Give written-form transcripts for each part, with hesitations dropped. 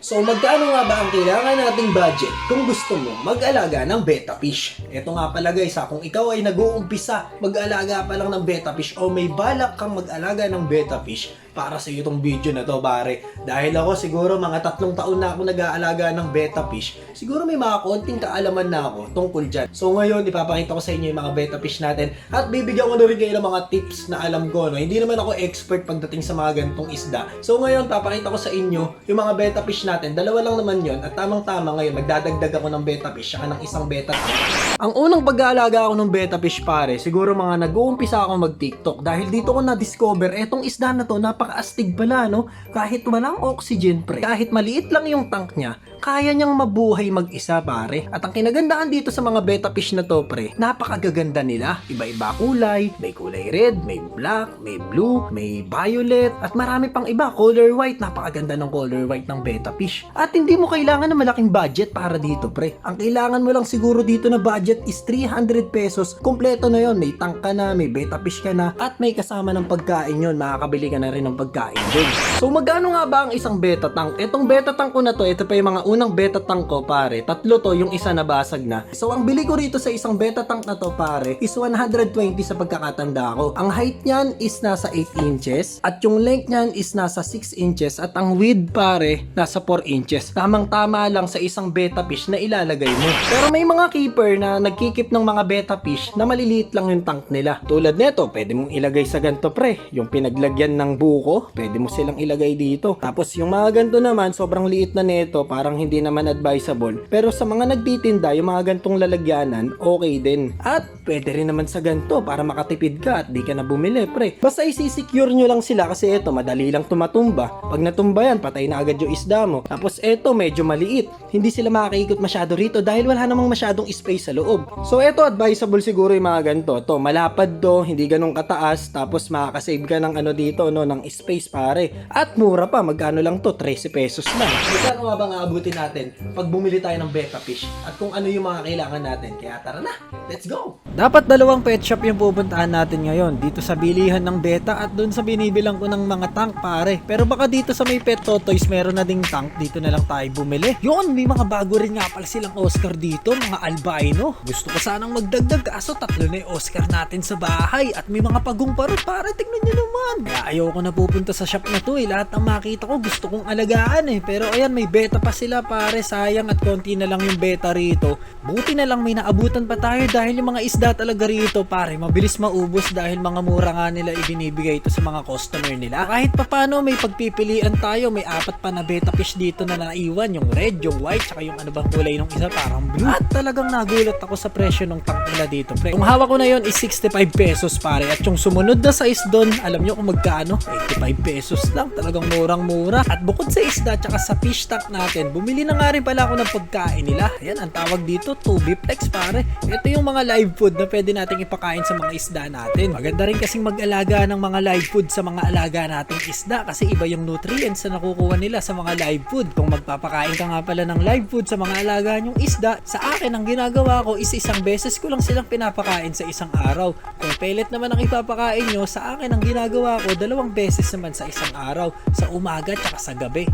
So magkano nga ba ang kailangan nating budget kung gusto mo mag-alaga ng betta fish? Ito nga pala guys kung ikaw ay nag-uumpisa mag-alaga pa lang ng betta fish o may balak kang mag-alaga ng betta fish, para sa iyo itong video na to pare. Dahil ako siguro mga 3 taon na ako nag-aalaga ng betta fish, siguro may mga konting kaalaman na ako tungkol dyan. So ngayon ipapakita ko sa inyo yung mga betta fish natin at bibigyan ko na rin kayo ng mga tips na alam ko. No? Hindi naman ako expert pagdating sa mga ganitong isda. So ngayon papakita ko sa inyo yung mga betta fish natin. Dalawa lang naman yon at tamang-tama ngayon magdadagdag ako ng betta fish saka ng isang betta tank. Ang unang pag-aalaga ako ng betta fish pare, siguro mga nag-uumpisa ako mag-TikTok dahil dito ko na-discover etong isda na to napaka-astig pala no. Kahit walang oxygen pre, kahit maliit lang yung tank niya, kaya niyang mabuhay mag-isa pare. At ang kinagandaan dito sa mga betta fish na to pre, napakagaganda nila. Iba-iba kulay, may kulay red, may black, may blue, may violet, at marami pang iba, color white. Napakaganda ng color white ng betta fish. At hindi mo kailangan ng malaking budget para dito pre. Ang kailangan mo lang siguro dito na budget is 300 pesos. Kompleto na yon, may tank ka na, may betta fish ka na, at may kasama ng pagkain yon. Makakabili ka na rin ng pagkain dun. So magkano nga ba ang isang betta tank? Etong betta tank ko na to, ito pa yung mga unang betta tank ko pare. 3 to, yung isa nabasag na. So ang bili ko rito sa isang betta tank na to pare is 120 sa pagkakatanda ko. Ang height niyan is nasa 8 inches at yung length niyan is nasa 6 inches at ang width pare nasa 4 inches. Tamang-tama lang sa isang betta fish na ilalagay mo. Pero may mga keeper na nagkikip ng mga betta fish na maliliit lang yung tank nila. Tulad nito, pwede mong ilagay sa ganito pre. Yung pinaglagyan ng buko, pwede mo silang ilagay dito. Tapos yung mga ganito naman, sobrang liit na nito, parang hindi naman advisable. Pero sa mga nagtitinda, yung mga gantong lalagyanan, okay din. At pwede rin naman sa ganito para makatipid ka at di ka na bumili pre. Basta isisecure nyo lang sila kasi ito, madali lang tumatumba. Pag natumba yan, patay na agad yung isda mo. Tapos ito, medyo maliit. Hindi sila makakaikot masyado rito dahil wala namang masyadong space sa loob. So ito, advisable siguro yung mga ganito. To, malapad to, hindi ganong kataas. Tapos makakasave ka ng ano dito, no, ng space pare. At mura pa, magkano lang to? 13 pesos lang. Magkano nga bang aabutin natin pag bumili tayo ng betta fish at kung ano yung mga kailangan natin? Kaya tara na, let's go! Dapat dalawang pet shop yung pupuntahan natin ngayon. Dito sa bilihan ng betta at doon sa binibilang ko ng mga tank pare. Pero baka dito sa may pet toys meron na ding tank. Dito na lang tayo bumili. Yun, may mga bago rin nga pala silang Oscar dito, mga albino. Gusto ko sanang magdagdag kaso 3 na yung Oscar natin sa bahay at may mga pagong parot pare, tignan nyo naman. Kaya ayoko na pupunta sa shop na to lahat ng makita ko gusto kong alagaan pero ayan, may betta pa sila pare, sayang at konti na lang yung betta rito. Buti na lang may naabutan pa tayo dahil yung mga isda talaga rito pare, mabilis maubos dahil mga mura nga nila ibinibigay ito sa mga customer nila. Kahit papano may pagpipilian tayo, may 4 pa na betta fish dito na naiwan, yung red, yung white, saka yung ano bang kulay ng isa parang blue. At talagang nagulat ako sa presyo ng tank nila dito pre. Yung hawak ko na yon is 65 pesos pare at yung sumunod na size doon, alam nyo kung magkano? 85 pesos lang, talagang murang-mura. At bukod sa isda tsaka sa fish tank natin, bumili na nga rin pala ako ng pagkain nila. Ayan, ang tawag dito, Tubiflex pare. Ito yung mga live food na pwede nating ipakain sa mga isda natin. Maganda rin kasing mag-alaga ng mga live food sa mga alaga nating isda kasi iba yung nutrients na nakukuha nila sa mga live food. Kung magpapakain ka nga pala ng live food sa mga alaga nyong isda, sa akin ang ginagawa ko is isang beses ko lang silang pinapakain sa isang araw. Kung pellet naman ang ipapakain nyo, sa akin ang ginagawa ko 2 beses naman sa isang araw, sa umaga tsaka sa gabi.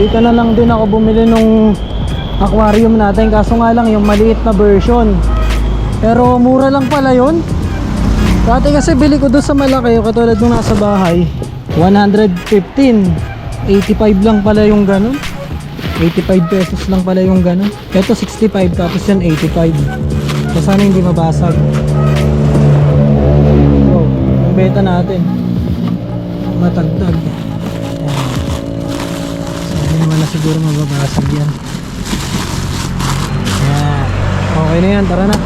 Dito na lang din ako bumili nung aquarium natin, kaso nga lang yung maliit na version. Pero mura lang pala yun. Dati kasi bili ko doon sa malaki, katulad nung nasa bahay, 115, 85 lang pala yung ganun. 85 pesos lang pala yung ganun. Ito 65 tapos yan 85. So sana hindi mabasag. So, yung beta natin matagtag. So hindi naman na siguro mababasag yan. Okay na yan, tara na.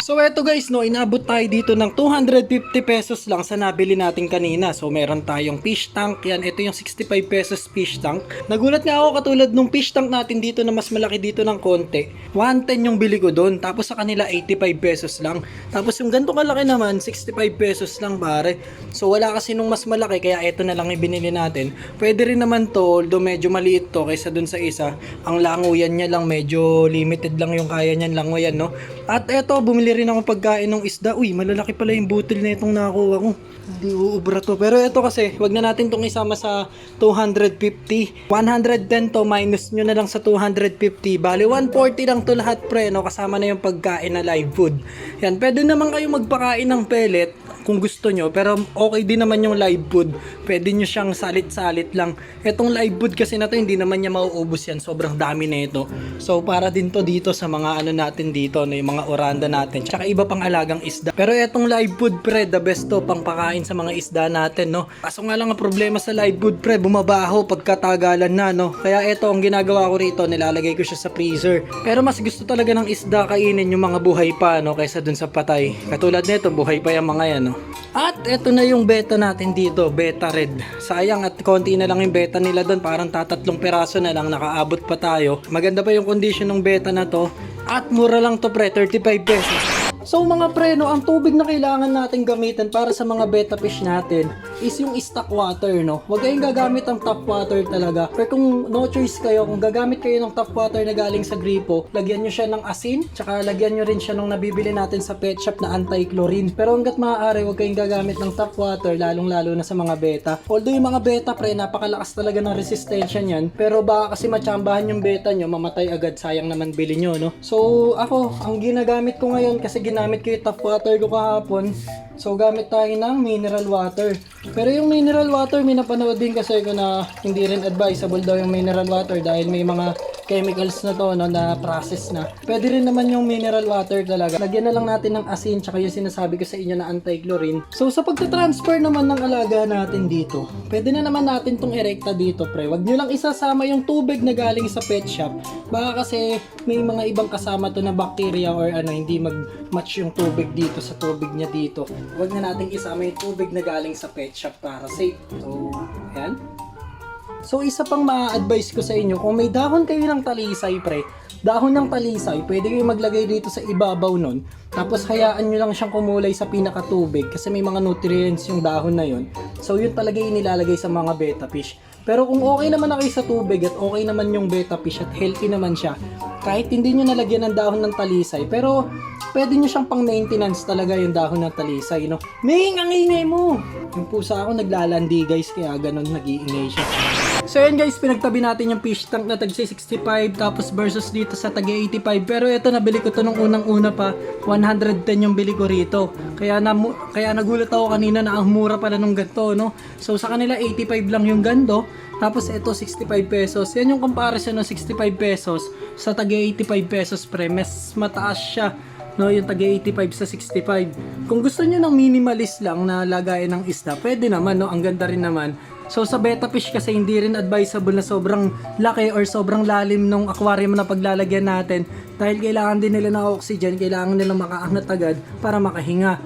So eto guys, no, inabot tayo dito ng 250 pesos lang sa nabili natin kanina. So meron tayong fish tank, yan, ito yung 65 pesos fish tank. Nagulat nga ako katulad nung fish tank natin dito na mas malaki dito ng konti. 110 yung bili ko doon, tapos sa kanila 85 pesos lang. Tapos yung ganito kalaki naman, 65 pesos lang pare. So wala kasi nung mas malaki, kaya ito na lang ibinili natin. Pwede rin naman to, although medyo maliit to kaysa dun sa isa. Ang languyan niya lang, medyo limited lang yung kaya niyan languyan, no. At eto, bumili rin ako pagkain ng isda. Uy, malalaki pala yung butil na itong nakuha ko. Hindi uubra to. Pero ito kasi, wag na natin tong isama sa 250. 110 to, minus nyo na lang sa 250. Bali, 140 lang to lahat pre, no? Kasama na yung pagkain na live food. Yan, pwede naman kayo magpakain ng pellet kung gusto nyo, pero okay din naman yung live food. Pwede nyo siyang salit-salit lang. Etong live food kasi na to, hindi naman niya mauubos yan. Sobrang dami na ito. So, para din to dito sa mga ano natin dito, no? Yung mga oranda natin. Tsaka iba pang alagang isda. Pero etong live food, pre, the best to pang pakain sa mga isda natin, no? Kaso nga lang ang problema sa live food, pre, bumabaho pagkatagalan na, no? Kaya eto, ang ginagawa ko rito, nilalagay ko siya sa freezer. Pero mas gusto talaga ng isda kainin yung mga buhay pa, no? Kaysa dun sa patay. Katulad nito, buhay pa yung mga yan, no? At eto na yung beta natin dito, beta red. Sayang at konti na lang yung beta nila doon, parang tatatlong peraso na lang, nakaabot pa tayo. Maganda pa yung condition ng beta na to. At mura lang to pre, 35 pesos. So mga pre, no, ang tubig na kailangan natin gamitin para sa mga beta fish natin is yung stock water, no. Huwag kayong gagamit ng tap water talaga. Pero kung no choice kayo, kung gagamit kayo ng tap water na galing sa gripo, lagyan nyo siya ng asin, tsaka lagyan nyo rin siya nung nabibili natin sa pet shop na anti-chlorine. Pero hanggat maaari, huwag kayong gagamit ng tap water, lalong-lalo na sa mga beta. Although yung mga beta pre, napakalakas talaga ng resistensya niyan, pero baka kasi matsambahan yung beta nyo, mamatay agad, sayang naman bili nyo, no. So ako, ang ginagamit ko ngayon, kasi ginamit ko yung tap water ko kahapon, so gamit tayo ng mineral water. Pero yung mineral water, may napanood din kasi ko na hindi rin advisable daw yung mineral water dahil may mga chemicals na to, no, na process na. Pwede rin naman yung mineral water talaga. Lagyan na lang natin ng asin tsaka yung sinasabi ko sa inyo na anti-chlorine. So sa pagta-transfer naman ng alaga natin dito, pwede na naman natin tong erekta dito pre. Wag nyo lang isasama yung tubig na galing sa pet shop. Baka kasi may mga ibang kasama to na bacteria or ano, hindi mag-match yung tubig dito sa tubig niya dito. Wag na natin isama yung tubig na galing sa pet shop para safe. So, ayan. So, isa pang ma-advise ko sa inyo, kung may dahon kayo ng talisay, pre, dahon ng talisay, pwede kayo maglagay dito sa ibabaw nun, tapos hayaan nyo lang siyang kumulay sa pinakatubig kasi may mga nutrients yung dahon na yun. So, yun talaga yung nilalagay sa mga betta fish. Pero kung okay naman na kayo sa tubig at okay naman yung betta fish at healthy naman siya, kahit hindi nyo nalagyan ng dahon ng talisay, pero pwede nyo siyang pang maintenance talaga yung dahon ng talisay, no? Ming, ang ingay mo! Yung pusa ako naglalandi guys, kaya ganun nag-iingay siya. So yun guys, pinagtabi natin yung fish tank na tag 65 tapos versus dito sa tag 85. Pero ito, nabili ko to nung unang-una pa, 110 yung bili ko rito. Kaya nagulat ako kanina na ang mura pala nung ganito, no? So sa kanila 85 lang yung gando. Tapos ito 65 pesos. Yan yung comparison ng 65 pesos sa tag 85 pesos pre. Mas mataas siya, no, yung tag 85 sa 65. Kung gusto niyo ng minimalist lang na lagayan ng isda, pwede naman, no? Ang ganda rin naman. So sa betta fish kasi hindi rin advisable na sobrang laki or sobrang lalim ng aquarium na paglalagyan natin dahil kailangan din nila ng oxygen, kailangan nila makaangat agad para makahinga.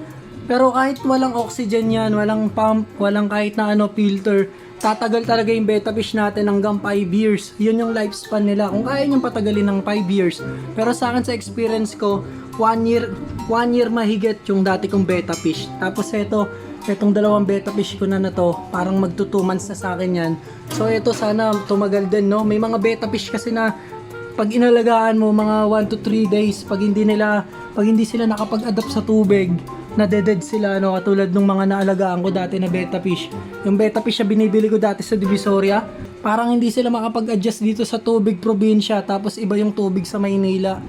Pero kahit walang oxygen yan, walang pump, walang kahit na ano filter, tatagal talaga yung betta fish natin hanggang 5 years. Yun yung lifespan nila. Kung kaya niyong patagalin ng 5 years. Pero sa akin sa experience ko, 1 year mahigit yung dati kong betta fish. Tapos etong dalawang betta fish ko na to, parang magto 2 months na sa akin yan. So ito sana tumagal din, no. May mga betta fish kasi na pag inalagaan mo mga 1 to 3 days, pag hindi sila nakapag-adapt sa tubig, nadeded sila, no, katulad ng mga naalagaan ko dati na betta fish. Yung betta fish na binibili ko dati sa Divisoria, parang hindi sila makapag-adjust dito sa tubig probinsya, tapos iba yung tubig sa Maynila.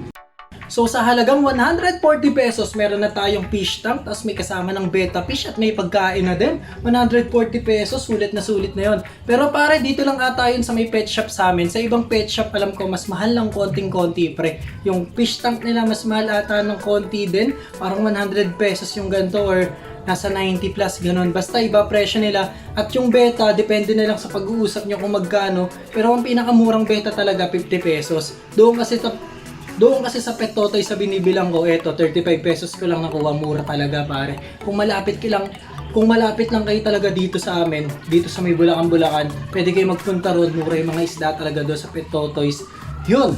So sa halagang 140 pesos, meron na tayong fish tank, tapos may kasama ng betta fish at may pagkain na din. 140 pesos, sulit na yon. Pero pare, dito lang ata yun sa may pet shop sa amin. Sa ibang pet shop, alam ko, mas mahal lang konting-konti pre. Yung fish tank nila mas mahal ata ng konti din. Parang 100 pesos yung ganito or nasa 90 plus, ganun. Basta iba presyo nila. At yung beta, depende na lang sa pag-uusap nyo kung magkano. Pero ang pinakamurang beta talaga, 50 pesos. Doon kasi sa Pet Totoy sa binibilang ko, eto 35 pesos ko lang nakuha, mura talaga pare. Kung malapit lang kayo talaga dito sa amin, dito sa may Bulacan, pwede kayo magpunta roon, mura yung mga isda talaga doon sa Pet Totoys. Yun!